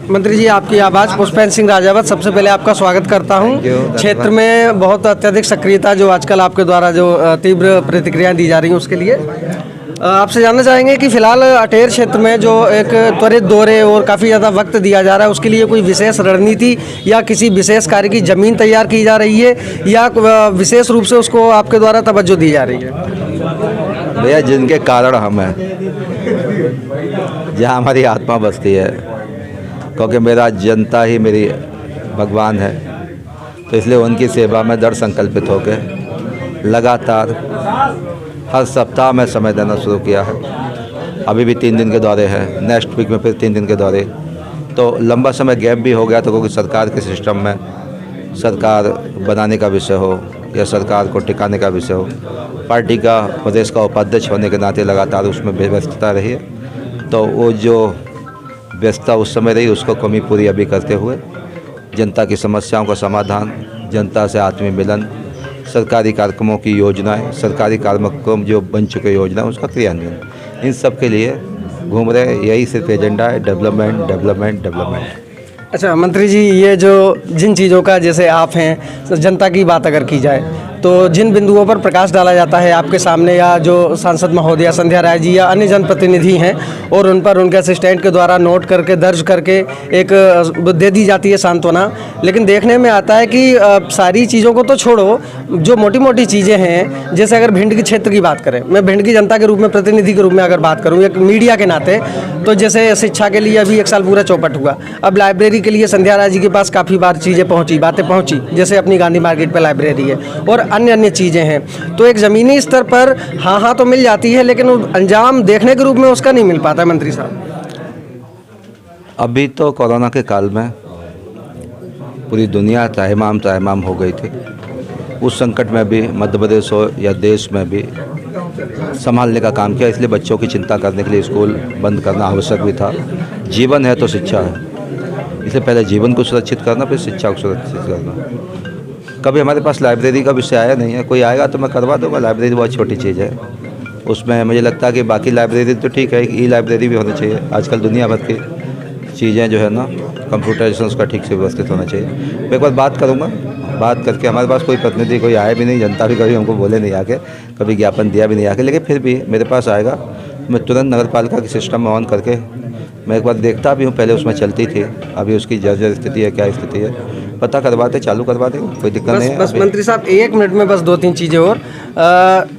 मंत्री जी, आपकी आवाज़ पुष्पेंद्र सिंह राजावत। सबसे पहले आपका स्वागत करता हूं। क्षेत्र में बहुत अत्यधिक सक्रियता जो आजकल आपके द्वारा जो तीव्र प्रतिक्रियाएं दी जा रही हैं उसके लिए आपसे जानना चाहेंगे कि फिलहाल अटेर क्षेत्र में जो एक त्वरित दौरे और काफ़ी ज़्यादा वक्त दिया जा रहा है, उसके लिए कोई विशेष रणनीति या किसी विशेष कार्य की ज़मीन तैयार की जा रही है या विशेष रूप से उसको आपके द्वारा तवज्जो दी जा रही है? भैया, जिनके कारण हम हैं, जहाँ हमारी आत्मा बसती है, क्योंकि मेरा जनता ही मेरी भगवान है, तो इसलिए उनकी सेवा में दृढ़ संकल्पित होकर लगातार हर सप्ताह में समय देना शुरू किया है। अभी भी 3 दिन के दौरे हैं, नेक्स्ट वीक में फिर 3 दिन के दौरे। तो लंबा समय गैप भी हो गया, तो क्योंकि सरकार के सिस्टम में सरकार बनाने का विषय हो या सरकार को टिकाने का विषय हो, पार्टी का प्रदेश का उपाध्यक्ष होने के नाते लगातार उसमें व्यस्तता रही है। तो वो जो व्यस्तता उस समय रही, उसको कमी पूरी अभी करते हुए जनता की समस्याओं का समाधान, जनता से आत्मीय मिलन, सरकारी कार्यक्रमों की योजनाएं, सरकारी कार्यक्रम जो बन चुके योजनाएं, उसका क्रियान्वयन, इन सब के लिए घूम रहे। यही सिर्फ एजेंडा है, डेवलपमेंट डेवलपमेंट डेवलपमेंट। अच्छा मंत्री जी, ये जो जिन चीज़ों का जैसे आप हैं, जनता की बात अगर की जाए तो जिन बिंदुओं पर प्रकाश डाला जाता है आपके सामने, या जो सांसद महोदया संध्या राय जी या अन्य जनप्रतिनिधि हैं और उन पर उनके असिस्टेंट के द्वारा नोट करके दर्ज करके एक दे दी जाती है सांत्वना, लेकिन देखने में आता है कि सारी चीज़ों को तो छोड़ो, जो मोटी मोटी चीज़ें हैं, जैसे अगर भिंड के क्षेत्र की बात करें, मैं भिंड की जनता के रूप में, प्रतिनिधि के रूप में अगर बात करूँ एक मीडिया के नाते, तो जैसे शिक्षा के लिए अभी 1 साल पूरा चौपट हुआ। अब लाइब्रेरी के लिए संध्या राय जी के पास काफ़ी बार चीज़ें पहुँची, बातें पहुँची, जैसे अपनी गांधी मार्केट पर लाइब्रेरी है और अन्य चीज़ें हैं। तो एक ज़मीनी स्तर पर हाँ तो मिल जाती है, लेकिन अंजाम देखने के रूप में उसका नहीं मिल पाता है। मंत्री साहब, अभी तो कोरोना के काल में पूरी दुनिया तायमाम हो गई थी। उस संकट में भी मध्य प्रदेश हो या देश में भी संभालने का काम किया, इसलिए बच्चों की चिंता करने के लिए स्कूल बंद करना आवश्यक भी था। जीवन है तो शिक्षा है, इसलिए पहले जीवन को सुरक्षित करना, फिर शिक्षा को सुरक्षित करना। कभी हमारे पास लाइब्रेरी का विषय आया नहीं है, कोई आएगा तो मैं करवा दूँगा। लाइब्रेरी बहुत छोटी चीज़ है, उसमें मुझे लगता है कि बाकी लाइब्रेरी तो ठीक है, ई लाइब्रेरी भी होनी चाहिए। आजकल दुनिया भर की चीज़ें जो है ना, कंप्यूटराइजेशन उसका ठीक से व्यवस्थित होना चाहिए। मैं एक बार बात करूँगा, बात करके, हमारे पास कोई प्रतिनिधि कोई आया भी नहीं, जनता भी कभी हमको बोले नहीं आके, कभी ज्ञापन दिया भी नहीं आके, लेकिन फिर भी मेरे पास आएगा, मैं तुरंत नगर पालिका के सिस्टम में ऑन करके मैं एक बार देखता भी हूँ। पहले उसमें चलती थी, अभी उसकी जर्जर स्थिति है, क्या स्थिति है, पता करवाते, चालू करवा देंगे, कोई दिक्कत नहीं है। बस मंत्री साहब, 1 मिनट में बस 2-3 चीज़ें और।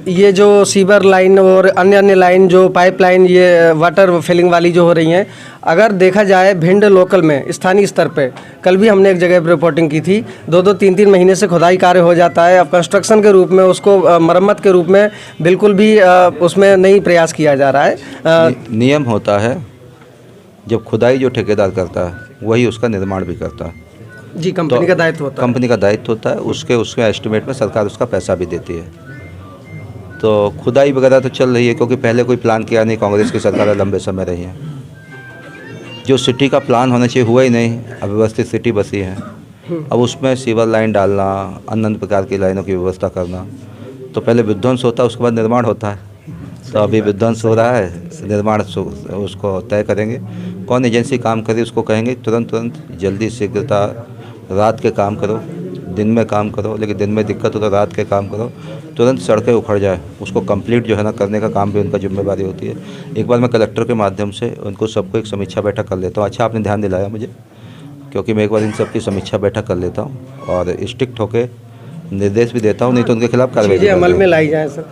ये जो सीवर लाइन और अन्य लाइन, जो पाइपलाइन, ये वाटर फिलिंग वाली जो हो रही हैं, अगर देखा जाए भिंड लोकल में स्थानीय स्तर पे, कल भी हमने एक जगह पर रिपोर्टिंग की थी, 2-3 महीने से खुदाई कार्य हो जाता है। अब कंस्ट्रक्शन के रूप में उसको मरम्मत के रूप में बिल्कुल भी उसमें नहीं प्रयास किया जा रहा है। नियम होता है, जब खुदाई जो ठेकेदार करता है वही उसका निर्माण भी करता है जी, कंपनी का दायित्व होता है। कंपनी का दायित्व होता है, उसके एस्टिमेट में सरकार उसका पैसा भी देती है। तो खुदाई वगैरह तो चल रही है, क्योंकि पहले कोई प्लान किया नहीं, कांग्रेस की सरकार लंबे समय रही है। जो सिटी का प्लान होना चाहिए हुआ ही नहीं, अव्यवस्थित सिटी बसी है। अब उसमें सीवर लाइन डालना, अन्य प्रकार की लाइनों की व्यवस्था करना, तो पहले विध्वंस होता है, उसके बाद निर्माण होता है। तो अभी विध्वंस हो रहा है, निर्माण उसको तय करेंगे, कौन एजेंसी काम करे उसको कहेंगे तुरंत जल्दी शीघ्रता, रात के काम करो, दिन में काम करो, लेकिन दिन में दिक्कत हो तो रात के काम करो, तुरंत सड़कें उखड़ जाए, उसको कंप्लीट जो है ना करने का काम भी उनका जिम्मेदारी होती है। एक बार मैं कलेक्टर के माध्यम से उनको सबको एक समीक्षा बैठक कर लेता हूँ। अच्छा आपने ध्यान दिलाया मुझे, क्योंकि मैं एक बार इन सब की समीक्षा बैठक कर लेता हूँ और स्ट्रिक्ट होकर निर्देश भी देता हूँ, नहीं तो उनके खिलाफ कार्रवाई अमल में लाई जाए सर।